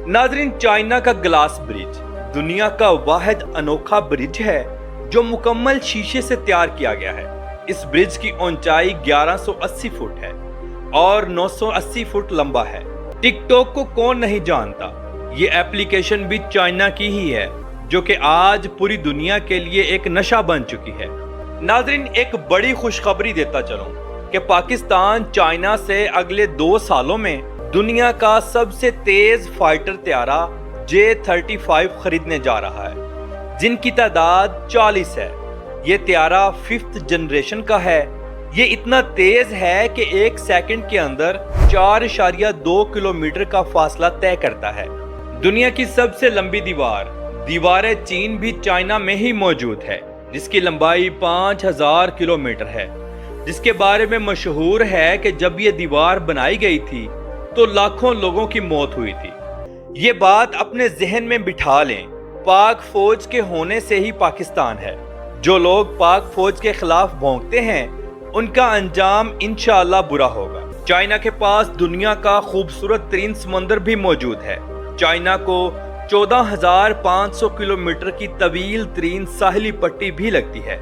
नाज़रीन, चाइना का glass bridge दुनिया का वाहिद अनोखा ब्रिज है जो मुकम्मल शीशे से तैयार किया गया है। इस ब्रिज की ऊंचाई 1180 फुट है और 980 फुट लंबा है। टिकटॉक को कौन नहीं जानता, ये एप्लीकेशन भी चाइना की ही है जो कि आज पूरी दुनिया के लिए एक नशा बन चुकी है। नाज़रीन, एक बड़ी खुशखबरी देता चलूं कि पाकिस्तान चाइना से अगले 2 सालों में दुनिया का सबसे तेज फाइटर त्यारा J-35 खरीदने जा रहा है, जिनकी तादाद 40 है। ये त्यारा 5th जनरेशन का है। ये इतना तेज है कि 1 सेकंड के अंदर 4.2 किलोमीटर का फासला तय करता है। दुनिया की सबसे लंबी दीवार चीन भी चाइना में ही मौजूद है, जिसकी लंबाई 5000 किलोमीटर है, जिसके बारे में मशहूर है कि जब ये दीवार बनाई गई थी तो लाखों लोगों की मौत हुई थी। ये बात अपने जहन में बिठा लें, पाक फौज के होने से ही पाकिस्तान है। जो लोग पाक फौज के खिलाफ भौंकते हैं उनका अंजाम इंशाअल्लाह बुरा होगा। चाइना के पास दुनिया का खूबसूरत तरीन समंदर भी मौजूद है। चाइना को 14,500 किलोमीटर की तवील तरीन साहिली पट्टी भी लगती है।